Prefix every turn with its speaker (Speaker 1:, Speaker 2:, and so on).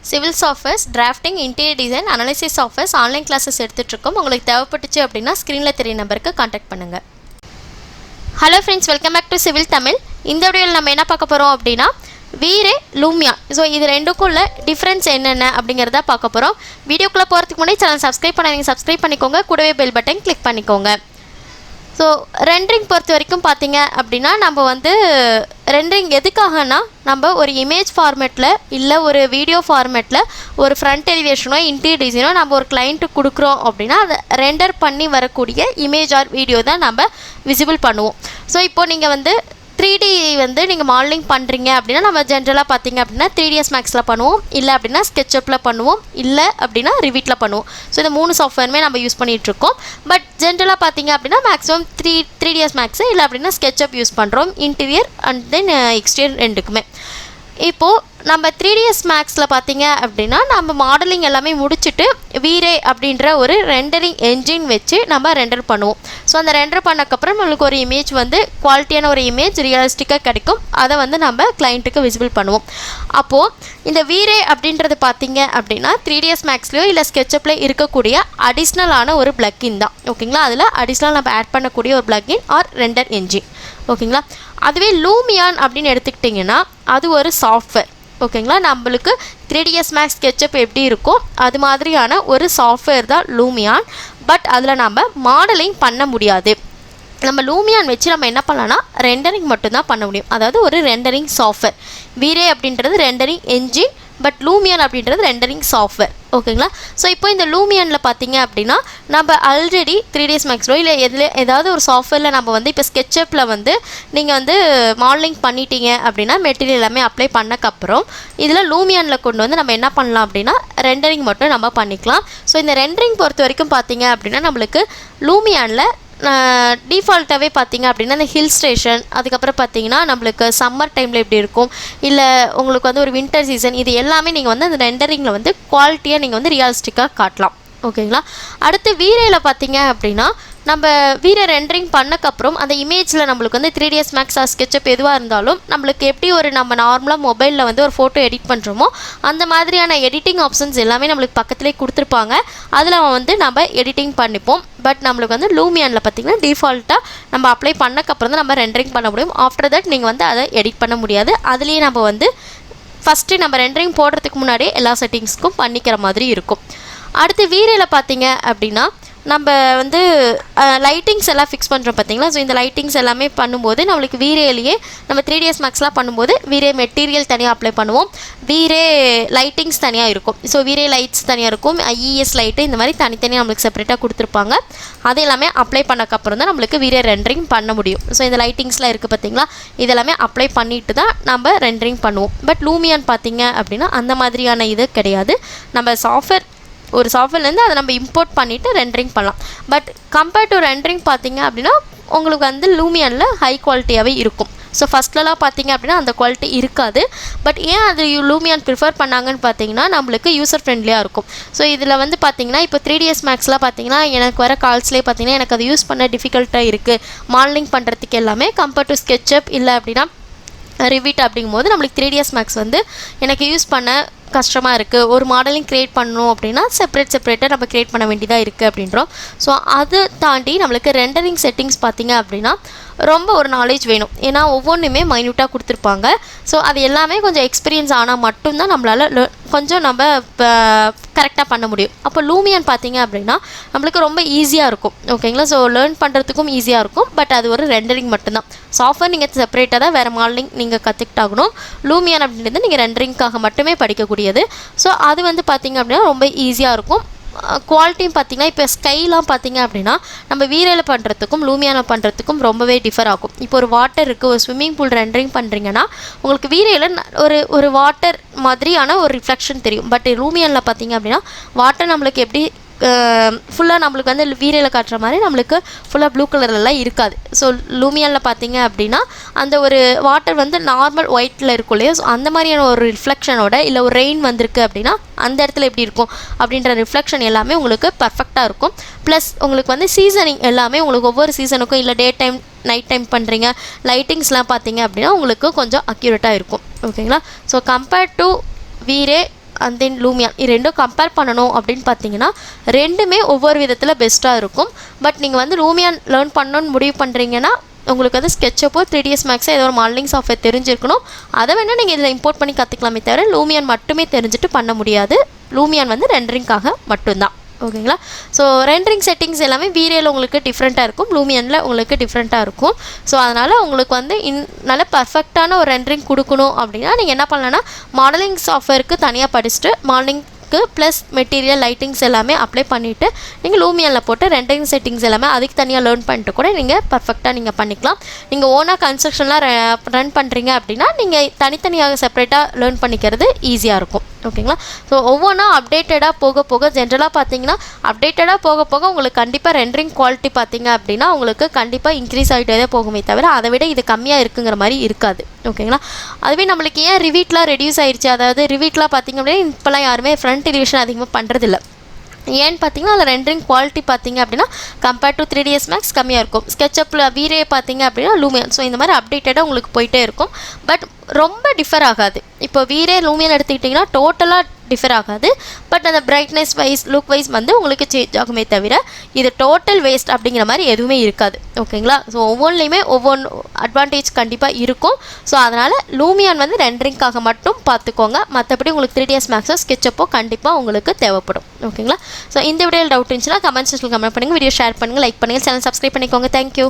Speaker 1: Civil softwares, drafting, interior design, analysis softwares online classes எடுத்துகிட்ருக்கோம். உங்களுக்கு தேவைப்பட்டுச்சு அப்படின்னா ஸ்க்ரீனில் தெரிய நம்பருக்கு காண்டாக்ட் பண்ணுங்கள். Hello friends, welcome back to civil Tamil. இந்த வீடியோவில் நம்ம என்ன பார்க்க போகிறோம் அப்படின்னா வீரே, லூமியான். ஸோ இது ரெண்டுக்குள்ள டிஃப்ரென்ஸ் என்னென்ன அப்படிங்கிறத பார்க்க போகிறோம். வீடியோக்குள்ளே போகிறதுக்கு முன்னாடி சேனல் சப்ஸ்கிரைப் பண்ணாதீங்க, சப்ஸ்கிரைப் பண்ணிக்கோங்க. கூடவே பெல் பட்டன் கிளிக் பண்ணிக்கோங்க. ஸோ ரெண்டரிங் பொறுத்த வரைக்கும் பார்த்தீங்க அப்படின்னா நம்ம வந்து ரெண்டரிங் எதுக்காகனா நம்ம ஒரு இமேஜ் ஃபார்மேட்டில் இல்லை ஒரு வீடியோ ஃபார்மேட்டில் ஒரு ஃப்ரண்ட் எலிவேஷனோ இன்டீரியர் டிசைனோ நம்ம ஒரு கிளைண்ட்டுக்கு கொடுக்குறோம் அப்படின்னா அதை ரெண்டர் பண்ணி வரக்கூடிய இமேஜ் ஆர் வீடியோ தான் நம்ம விசிபிள் பண்ணுவோம். ஸோ இப்போது நீங்கள் வந்து 3D வந்து நீங்கள் மாடலிங் பண்ணுறீங்க அப்படின்னா நம்ம ஜென்ரலாக பார்த்தீங்க அப்படின்னா 3ds மேக்ஸில் பண்ணுவோம், இல்லை அப்படின்னா ஸ்கெட்சப்பில் பண்ணுவோம், இல்லை அப்படின்னா ரிவிட்டில் பண்ணுவோம். ஸோ இந்த 3 சாஃப்ட்வேருமே நம்ம யூஸ் பண்ணிகிட்ருக்கோம். பட் ஜென்ரலாக பார்த்தீங்க அப்படின்னா மேக்ஸிமம் 3ds மேக்ஸு இல்லை அப்படின்னா ஸ்கெட்சப் யூஸ் பண்ணுறோம், இன்டீரியர் அண்ட் தென் எக்ஸ்டீரியர் ரெண்டுக்குமே. இப்போது நம்ம 3ds மேக்ஸில் பார்த்தீங்க அப்படின்னா நம்ம மாடலிங் எல்லாமே முடிச்சுட்டு வீரே அப்படின்ற ஒரு ரெண்டரிங் என்ஜின் வச்சு நம்ம ரெண்டர் பண்ணுவோம். ஸோ அந்த ரெண்டர் பண்ணக்கப்புறம் நம்மளுக்கு ஒரு இமேஜ் வந்து குவாலிட்டியான ஒரு இமேஜ் ரியலிஸ்டிக்காக கிடைக்கும். அதை வந்து நம்ம கிளைண்ட்டுக்கு விசிபிள் பண்ணுவோம். அப்போது இந்த வீரே அப்படின்றது பார்த்தீங்க அப்படின்னா 3ds மேக்ஸ்லையோ இல்லை ஸ்கெட்சப்பில் இருக்கக்கூடிய அடிஷ்னலான ஒரு பிளக்கின் தான். ஓகேங்களா, அதில் அடிஷ்னல் நம்ம ஆட் பண்ணக்கூடிய ஒரு பிளக்கின் ஆர் ரெண்டர் என்ஜின். ஓகேங்களா, அதுவே லூமியான் அப்படின்னு எடுத்துக்கிட்டிங்கன்னா அது ஒரு சாஃப்ட்வேர். ஓகேங்களா, நம்மளுக்கு 3ds மேக்ஸ் ஸ்கெட்சப் எப்படி இருக்கோ அது மாதிரியான ஒரு சாஃப்ட்வேர் தான் லூமியான். பட் அதில் நம்ம மாடலிங் பண்ண முடியாது. நம்ம லூமியான் வச்சு நம்ம என்ன பண்ணலாம்னா ரெண்டரிங் மட்டும்தான் பண்ண முடியும். அதாவது ஒரு ரெண்டரிங் சாஃப்ட்வேர். வீரே அப்படின்றது ரெண்டரிங் என்ஜின், பட் லூமியான் அப்படின்றது ரெண்டரிங் சாஃப்ட்வேர். ஓகேங்களா, ஸோ இப்போ இந்த லூமியானில் பார்த்தீங்க அப்படின்னா நம்ம ஆல்ரெடி 3ds மேக்ஸோ இல்லை ஏதாவது ஒரு சாஃப்ட்வேரில் நம்ம வந்து இப்போ ஸ்கெட்சப்பில் வந்து நீங்கள் வந்து மாடலிங் பண்ணிட்டீங்க அப்படின்னா மெட்டீரியல் எல்லாமே அப்ளை பண்ணக்கப்புறம் இதில் லூமியானில் கொண்டு வந்து நம்ம என்ன பண்ணலாம் அப்படின்னா ரெண்டரிங் மட்டும் நம்ம பண்ணிக்கலாம். ஸோ இந்த ரெண்டரிங் பொறுத்த வரைக்கும் பார்த்தீங்க அப்படின்னா நம்மளுக்கு லூமியானில் டிஃபால்ட்டாகவே பார்த்தீங்க அப்படின்னா இந்த ஹில் ஸ்டேஷன், அதுக்கப்புறம் பார்த்தீங்கன்னா நம்மளுக்கு சம்மர் டைமில் எப்படி இருக்கும், இல்லை உங்களுக்கு வந்து ஒரு வின்டர் சீசன், இது எல்லாமே நீங்கள் வந்து அந்த ரெண்டரிங்கில் வந்து குவாலிட்டியாக நீங்கள் வந்து ரியலிஸ்டிக்காக காட்டலாம். ஓகேங்களா, அடுத்து வீரேயில் பார்த்தீங்க அப்படின்னா நம்ம வீரே ரெண்டரிங் பண்ணக்கப்புறம் அந்த இமேஜில் நம்மளுக்கு வந்து 3ds மேக்ஸ் ஆர் ஸ்கெட்சப் எதுவாக இருந்தாலும் நம்மளுக்கு எப்படி ஒரு நம்ம நார்மலாக மொபைலில் வந்து ஒரு ஃபோட்டோ எடிட் பண்ணுறோமோ அந்த மாதிரியான எடிட்டிங் ஆப்ஷன்ஸ் எல்லாமே நம்மளுக்கு பக்கத்துலேயே கொடுத்துருப்பாங்க. அதில் வந்து நம்ம எடிட்டிங் பண்ணிப்போம். பட் நம்மளுக்கு வந்து லூமியானில் பார்த்திங்கன்னா டிஃபால்ட்டாக நம்ம அப்ளை பண்ணக்கப்புறம் தான் நம்ம ரெண்டரிங் பண்ண முடியும். ஆஃப்டர் தட் நீங்கள் வந்து அதை எடிட் பண்ண முடியாது. அதுலேயே நம்ம வந்து ஃபஸ்ட்டு நம்ம ரெண்டரிங் போடுறதுக்கு முன்னாடியே எல்லா செட்டிங்ஸ்க்கும் பண்ணிக்கிற மாதிரி இருக்கும். அடுத்து வீரேயில் பார்த்தீங்க அப்படின்னா நம்ம வந்து லைட்டிங்ஸ் எல்லாம் ஃபிக்ஸ் பண்ணுறோம் பார்த்தீங்களா. ஸோ இந்த லைட்டிங்ஸ் எல்லாமே பண்ணும்போது நம்மளுக்கு வீரேலேயே நம்ம 3ds மேக்ஸ்லாம் பண்ணும்போது வீரே மெட்டீரியல் தனியாக அப்ளை பண்ணுவோம், வீரே லைட்டிங்ஸ் தனியாக இருக்கும். ஸோ வீரே லைட்ஸ் தனியாக இருக்கும், ஐஇஎஸ் லைட்டு, இந்த மாதிரி தனித்தனியாக நம்மளுக்கு செப்பரேட்டாக கொடுத்துருப்பாங்க. அது எல்லாமே அப்ளை பண்ணக்கப்புறம் தான் நம்மளுக்கு வீரே ரெண்டரிங் பண்ண முடியும். ஸோ இந்த லைட்டிங்ஸ்லாம் இருக்குது பார்த்தீங்களா, இதெல்லாமே அப்ளை பண்ணிட்டு தான் நம்ம ரெண்டரிங் பண்ணுவோம். பட் லூமியான் பார்த்தீங்க அப்படின்னா அந்த மாதிரியான இது கிடையாது. நம்ம ஒரு சாஃப்ட்வேர்லேருந்து அதை நம்ம இம்போர்ட் பண்ணிவிட்டு ரெண்டரிங் பண்ணலாம். பட் கம்பேர்ட் டு ரெண்டரிங் பார்த்தீங்க அப்படின்னா உங்களுக்கு வந்து லூமியானில் ஹை குவாலிட்டியாகவே இருக்கும். ஸோ ஃபஸ்ட்லலாம் பார்த்தீங்க அப்படின்னா அந்த குவாலிட்டி இருக்காது. பட் ஏன் அது லூமியான் ப்ரிஃபர் பண்ணாங்கன்னு பார்த்தீங்கன்னா நம்மளுக்கு யூசர் ஃப்ரெண்ட்லியாக இருக்கும். ஸோ இதில் வந்து பார்த்தீங்கன்னா இப்போ 3ds மேக்ஸ்லாம் பார்த்தீங்கன்னா எனக்கு வர கால்ஸ்லேயே பார்த்தீங்கன்னா எனக்கு அதை யூஸ் பண்ண டிஃபிகல்ட்டாக இருக்குது மாடலிங் பண்ணுறதுக்கு எல்லாமே கம்பேர்ட் டு ஸ்கெட்சப் இல்லை அப்படின்னா ரிவிட் அப்படிங்கும்போது நம்மளுக்கு 3ds மேக்ஸ் வந்து எனக்கு யூஸ் பண்ண கஷ்டமாக இருக்குது. ஒரு மாடலிங் க்ரியேட் பண்ணணும் அப்படின்னா செப்பரேட்டாக நம்ம க்ரியேட் பண்ண வேண்டியதாக இருக்குது அப்படின்றோம். ஸோ அதை தாண்டி நம்மளுக்கு ரெண்டரிங் செட்டிங்ஸ் பார்த்திங்க அப்படின்னா ரொம்ப ஒரு நாலேஜ் வேணும். ஏன்னா ஒவ்வொன்றுமே மைன்யூட்டாக கொடுத்துருப்பாங்க. ஸோ அது எல்லாமே கொஞ்சம் எக்ஸ்பீரியன்ஸ் ஆனால் மட்டும்தான் நம்மளால் கொஞ்சம் நம்ம கரெக்டாக பண்ண முடியும். அப்போ லூமியான் பார்த்திங்க அப்படின்னா நம்மளுக்கு ரொம்ப ஈஸியாக இருக்கும். ஓகேங்களா, ஸோ லேர்ன் பண்ணுறதுக்கும் ஈஸியாக இருக்கும். பட் அது ஒரு ரெண்டரிங் மட்டும்தான். சாஃப்ட்வேர் நீங்கள் செப்பரேட்டாக தான் வேறு மாடலிங் நீங்கள் கற்றுக்கிட்டாகணும். லூமியான் அப்படின்றது நீங்கள் ரெண்டரிங்காக மட்டுமே படிக்கக்கூடியது. ஸோ அது வந்து பார்த்திங்க அப்படின்னா ரொம்ப ஈஸியாக இருக்கும். குவாலிட்டியும் பார்த்திங்கன்னா இப்போ ஸ்கைலாம் பார்த்திங்க அப்படின்னா நம்ம வீரேல பண்ணுறதுக்கும் லூமியானில் பண்ணுறதுக்கும் ரொம்பவே டிஃபர் ஆகும். இப்போ ஒரு வாட்டர் இருக்குது, ஒரு ஸ்விம்மிங் பூல் ரெண்டரிங் பண்ணுறீங்கன்னா உங்களுக்கு வீரேல ஒரு வாட்டர் மாதிரியான ஒரு ரிஃப்ளெக்ஷன் தெரியும். பட் லூமியானில் பார்த்திங்க அப்படின்னா வாட்டர் நம்மளுக்கு எப்படி ஃபுல்லாக நம்மளுக்கு வந்து வீரேல காட்டுற மாதிரி நம்மளுக்கு ஃபுல்லாக ப்ளூ கலர்லலாம் இருக்காது. ஸோ லூமியானில் பார்த்தீங்க அப்படின்னா அந்த ஒரு வாட்டர் வந்து நார்மல் ஒயிட்டில் இருக்கும் இல்லையா, ஸோ அந்த மாதிரியான ஒரு ரிஃப்ளெக்ஷனோட இல்லை ஒரு ரெயின் வந்திருக்கு அப்படின்னா அந்த இடத்துல எப்படி இருக்கும் அப்படின்ற ரிஃப்ளெக்ஷன் எல்லாமே உங்களுக்கு பர்ஃபெக்டாக இருக்கும். ப்ளஸ் உங்களுக்கு வந்து சீசனிங் எல்லாமே உங்களுக்கு ஒவ்வொரு சீசனுக்கும் இல்லை டே டைம் நைட் டைம் பண்ணுறீங்க லைட்டிங்ஸ்லாம் பார்த்தீங்க அப்படின்னா உங்களுக்கு கொஞ்சம் அக்யூரேட்டாக இருக்கும். ஓகேங்களா, so compared to V-Ray and then Lumion இது ரெண்டும் கம்பேர் பண்ணணும் அப்படின்னு பார்த்தீங்கன்னா ரெண்டுமே ஒவ்வொரு விதத்தில் பெஸ்ட்டாக இருக்கும். பட் நீங்கள் வந்து லூமியான் லேர்ன் பண்ணணும்னு முடிவு பண்ணுறீங்கன்னா உங்களுக்கு வந்து ஸ்கெட்சப்போ 3ds மேக்ஸோ ஏதோ ஒரு மாடலிங் சாஃப்ட்வேர் தெரிஞ்சிருக்கணும். அதை வேணால் நீங்கள் இதில் இம்போர்ட் பண்ணி கற்றுக்கலாமே தவிர லூமியான் மட்டுமே தெரிஞ்சுட்டு பண்ண முடியாது. லூமியான் வந்து ரெண்டரிங்காக மட்டும்தான். ஓகேங்களா. ஸோ ரெண்டரிங் செட்டிங்ஸ் எல்லாமே வீரேயில் உங்களுக்கு டிஃப்ரெண்ட்டாக இருக்கும், லூமியனில் உங்களுக்கு டிஃப்ரெண்ட்டாக இருக்கும். ஸோ அதனால் உங்களுக்கு வந்து நல்ல பர்ஃபெக்டான ஒரு ரெண்டரிங் கொடுக்கணும் அப்படின்னா நீங்கள் என்ன பண்ணலான்னா மாடலிங் சாஃப்ட்வேருக்கு தனியாக படிச்சுட்டு மாடலிங்க்கு ப்ளஸ் மெட்டீரியல் லைட்டிங்ஸ் எல்லாமே அப்ளை பண்ணிவிட்டு நீங்கள் லூமியனில் போட்டு ரெண்டரிங் செட்டிங்ஸ் எல்லாமே அதுக்கு தனியாக லேர்ன் பண்ணிட்டு கூட நீங்கள் பர்ஃபெக்டாக நீங்கள் பண்ணிக்கலாம். நீங்கள் ஓனாக கன்ஸ்ட்ரக்ஷன்லாம் ரன் பண்ணுறீங்க அப்படின்னா நீங்கள் தனித்தனியாக செப்பரேட்டாக லேர்ன் பண்ணிக்கிறது ஈஸியாக இருக்கும். ஓகேங்களா. ஸோ ஒவ்வொன்றா அப்டேட்டடாக போக போக ஜென்ரலாக பார்த்தீங்கன்னா அப்டேட்டடாக போக போக உங்களுக்கு கண்டிப்பாக ரெண்டரிங் குவாலிட்டி பார்த்தீங்க அப்படின்னா உங்களுக்கு கண்டிப்பாக இன்க்ரீஸ் ஆகிட்டே தான் போகுமே தவிர அதை விட இது கம்மியாக இருக்குங்கிற மாதிரி இருக்காது. ஓகேங்களா. அதுவே நம்மளுக்கு ஏன் ரிவீட்லாம் ரெடியூஸ் ஆயிடுச்சு, அதாவது ரிவீட்லாம் பார்த்திங்க அப்படின்னா இப்போலாம் யாருமே ஃப்ரண்ட் எலிவேஷன் அதிகமாக பண்ணுறதில்ல. ஏன்னு பார்த்தீங்கன்னா அதில் ரெண்டரிங் குவாலிட்டி பார்த்தீங்க அப்படின்னா கம்பேர்ட் டு 3ds மேக்ஸ் கம்மியாக இருக்கும். ஸ்கெட்சப்பில் வீரே பார்த்தீங்க அப்படின்னா லூமியன். ஸோ இந்த மாதிரி அப்டேட்டடாக உங்களுக்கு போயிட்டே இருக்கும். பட் ரொம்ப டிஃபர் ஆகாது. இப்போ வீரே லூமியன் எடுத்துக்கிட்டிங்கன்னா டோட்டலாக டிஃபர் ஆகாது. பட் அந்த பிரைட்னஸ் வைஸ் லுக் வைஸ் வந்து உங்களுக்கு சேஞ்ச் ஆகுமே தவிர இது டோட்டல் வேஸ்ட் அப்படிங்கிற மாதிரி எதுவுமே இருக்காது. ஓகேங்களா. ஸோ ஒவ்வொன்றுலையுமே ஒவ்வொன்று அட்வான்டேஜ் கண்டிப்பாக இருக்கும். ஸோ அதனால் லூமியான் வந்து ரெண்டரிங்காக மட்டும் பார்த்துக்கோங்க. மற்றபடி உங்களுக்கு 3ds மேக்ஸோ ஸ்கெட்சப்போ கண்டிப்பாக உங்களுக்கு தேவைப்படும். ஓகேங்களா. ஸோ இந்த வீடியோவில் டவுட் இருந்துச்சுன்னா கமெண்ட் செக்ஷனில் கமெண்ட் பண்ணுங்கள், வீடியோ ஷேர் பண்ணுங்கள், லைக் பண்ணுங்கள், சேனல் சப்ஸ்கிரைப் பண்ணிக்கோங்க. தேங்க்யூ.